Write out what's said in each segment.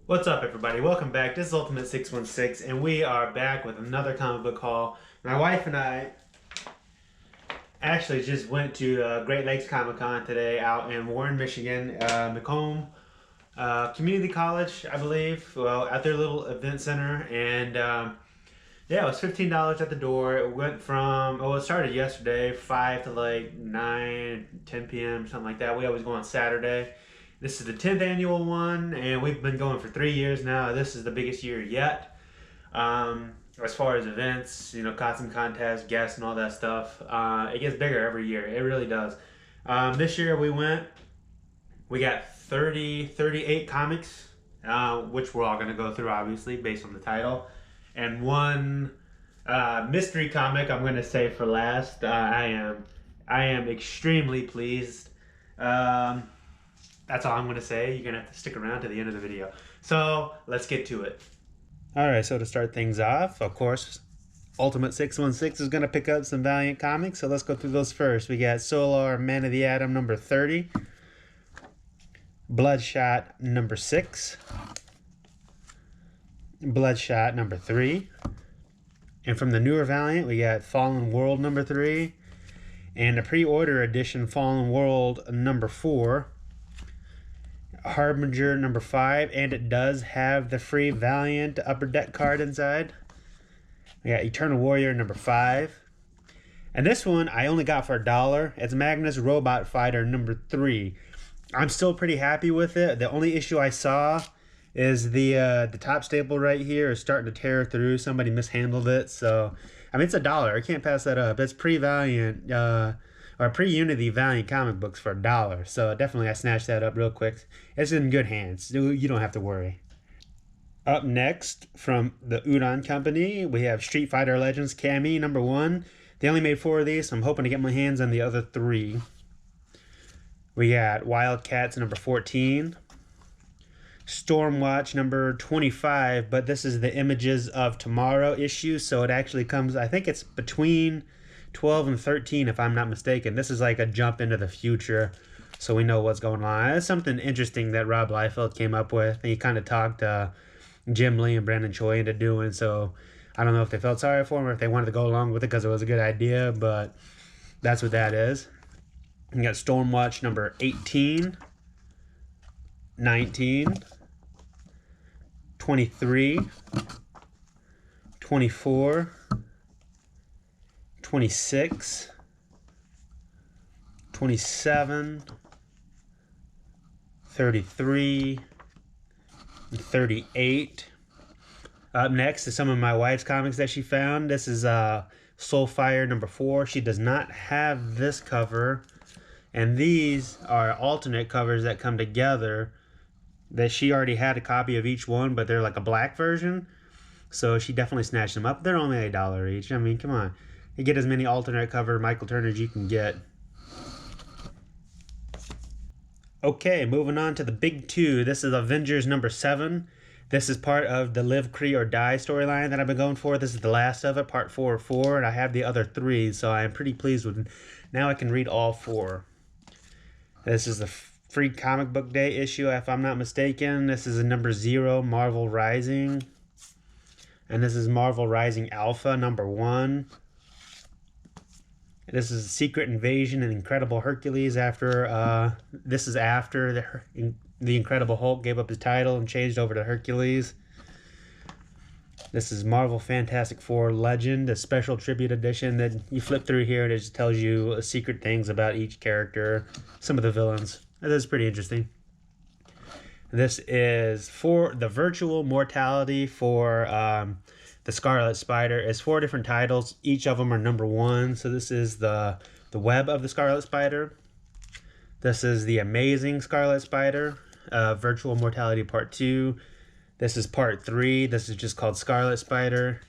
What's up, everybody? Welcome back. This is Ultimate 616, and we are back with another comic book haul. My wife and I actually just went to Great Lakes Comic Con today out in Warren, Michigan, Macomb Community College, I believe. Well, at their little event center, and yeah, it was $15 at the door. It went from, it started yesterday, 5 to like 9, 10 p.m., something like that. We always go on Saturday. This is the 10th annual one, and we've been going for 3 years now. This is the biggest year yet. As far as events, costume contests, guests, and all that stuff, it gets bigger every year. It really does. This year we got 38 comics, which we're all going to go through, obviously, based on the title. And one mystery comic I'm going to say for last. I am extremely pleased. That's all I'm going to say. You're going to have to stick around to the end of the video. So let's get to it. Alright, so to start things off, of course, Ultimate 616 is going to pick up some Valiant comics. So let's go through those first. We got Solar Man of the Atom number 30. Bloodshot number 6. Bloodshot number 3. And from the newer Valiant, we got Fallen World number 3. And the pre-order edition Fallen World number 4. Harbinger number 5, and it does have the free Valiant Upper Deck card inside. We got Eternal Warrior number 5. And this one I only got for $1. It's Magnus Robot Fighter number 3. I'm still pretty happy with it. The only issue I saw is the top staple right here is starting to tear through. Somebody mishandled it. So, I mean, it's $1. I can't pass that up. It's pre-Valiant, or pre-Unity Valiant comic books for $1. So definitely I snatched that up real quick. It's in good hands. You don't have to worry. Up next, from the Udon Company, we have Street Fighter Legends Cammy number 1. They only made 4 of these, so I'm hoping to get my hands on the other 3. We got Wildcats number 14. Stormwatch number 25, but this is the Images of Tomorrow issue, so it actually comes, I think it's between 12 and 13 if I'm not mistaken. This is like a jump into the future, so we know what's going on. It's something interesting that Rob Liefeld came up with. He kind of talked Jim Lee and Brandon Choi into doing, so I don't know if they felt sorry for him or if they wanted to go along with it because it was a good idea, but that's what that is. We got Stormwatch number 18, 19, 23, 24, 26, 27, 33, 38. Up next is some of my wife's comics that she found. This is Soulfire number 4. She does not have this cover, and these are alternate covers that come together that she already had a copy of each one, but they're like a black version, so she definitely snatched them up. They're only $1 each. I mean, come on. You get as many alternate cover Michael Turner as you can get. Okay, moving on to the big 2. This is Avengers number 7. This is part of the Live, Cree, or Die storyline that I've been going for. This is the last of it, part 4 of 4, and I have the other 3, so I am pretty pleased with it. Now I can read all 4. This is the free comic book day issue, if I'm not mistaken. This is a number 0, Marvel Rising. And this is Marvel Rising Alpha number 1. This is Secret Invasion and Incredible Hercules. This is after the Incredible Hulk gave up his title and changed over to Hercules. This is Marvel Fantastic Four Legend, a special tribute edition that you flip through here and it just tells you secret things about each character, some of the villains. That is pretty interesting. This is for the virtual mortality for the Scarlet Spider. It's 4 different titles. Each of them are number 1. So this is the Web of the Scarlet Spider. This is the Amazing Scarlet Spider, Virtual Mortality Part 2. This is Part 3. This is just called Scarlet Spider.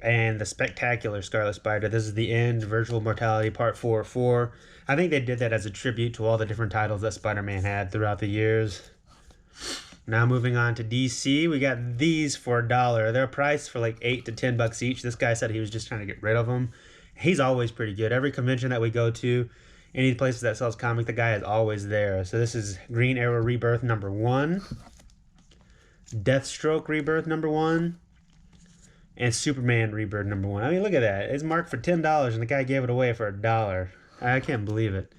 And the Spectacular Scarlet Spider. This is the End, Virtual Mortality Part 4 of 4. I think they did that as a tribute to all the different titles that Spider-Man had throughout the years. Now moving on to DC, we got these for $1. They're priced for like $8 to $10 each. This guy said he was just trying to get rid of them. He's always pretty good. Every convention that we go to, any places that sells comics, the guy is always there. So this is Green Arrow Rebirth number 1. Deathstroke Rebirth #1, and Superman Rebirth #1. I mean, look at that. It's marked for $10, and the guy gave it away for $1. I can't believe it.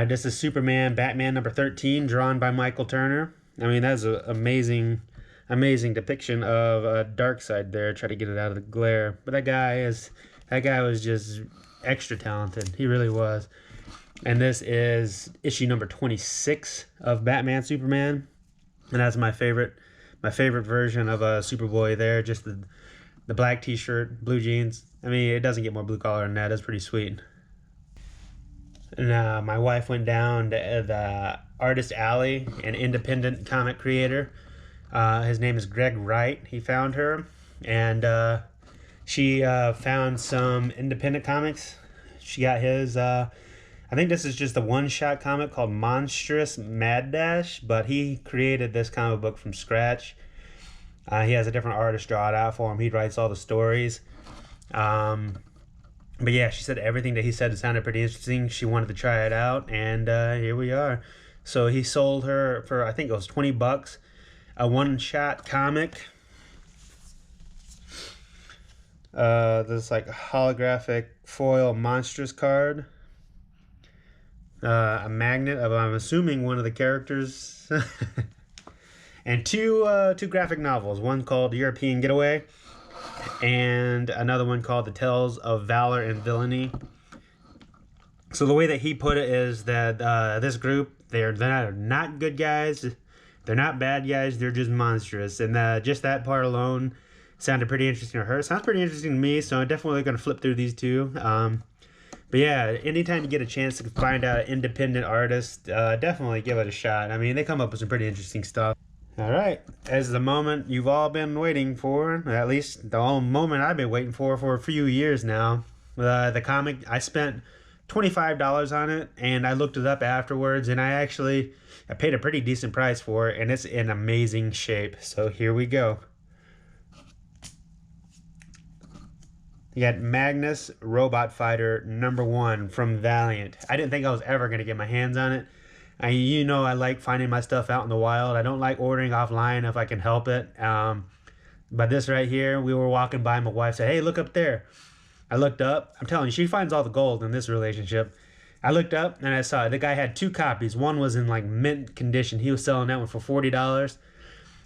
This is Superman Batman #13, drawn by Michael Turner. I mean, that's an amazing depiction of Darkseid there. Try to get it out of the glare. But that guy was just extra talented. He really was. And this is issue number 26 of Batman Superman. And that's my favorite version of Superboy there. Just the black t-shirt, blue jeans. I mean, it doesn't get more blue collar than that. It's pretty sweet. And my wife went down to the Artist Alley, an independent comic creator. His name is Greg Wright. He found her, and she found some independent comics. She got his, I think this is just a one-shot comic called Monstrous Mad Dash, but he created this comic book from scratch. He has a different artist draw it out for him. He writes all the stories. But yeah, she said everything that he said sounded pretty interesting. She wanted to try it out, and here we are. So he sold her for, I think it was $20, a one-shot comic. This like holographic foil monstrous card. A magnet of, I'm assuming, one of the characters. And two graphic novels. One called European Getaway, and another one called The Tales of Valor and Villainy. So the way that he put it is that this group, they're not good guys, they're not bad guys, they're just monstrous. And just that part alone sounded pretty interesting to her. Sounds pretty interesting to me, so I'm definitely going to flip through these two. But yeah, anytime you get a chance to find out an independent artist, definitely give it a shot. I mean, they come up with some pretty interesting stuff. All right, as the moment you've all been waiting for, at least the whole moment I've been waiting for a few years now. The comic, I spent $25 on it, and I looked it up afterwards, and I paid a pretty decent price for it, and it's in amazing shape. So here we go. You got Magnus Robot Fighter #1 from Valiant. I didn't think I was ever going to get my hands on it. I like finding my stuff out in the wild. I don't like ordering offline if I can help it. But this right here, we were walking by, my wife said, "Hey, look up there." I looked up. I'm telling you, she finds all the gold in this relationship. I looked up and I saw the guy had 2 copies. One was in like mint condition. He was selling that one for $40.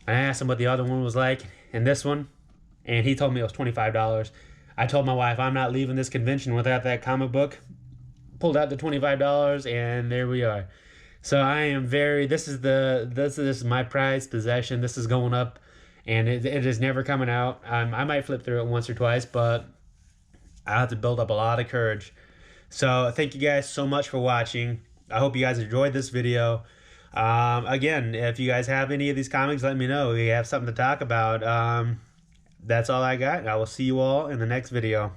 I asked him what the other one was like, and this one, and he told me it was $25. I told my wife, I'm not leaving this convention without that comic book. Pulled out the $25, and there we are. So I am this is my prized possession. This is going up, and it is never coming out. I might flip through it once or twice, but I have to build up a lot of courage. So thank you guys so much for watching. I hope you guys enjoyed this video. Again, if you guys have any of these comics, let me know. We have something to talk about. That's all I got. I will see you all in the next video.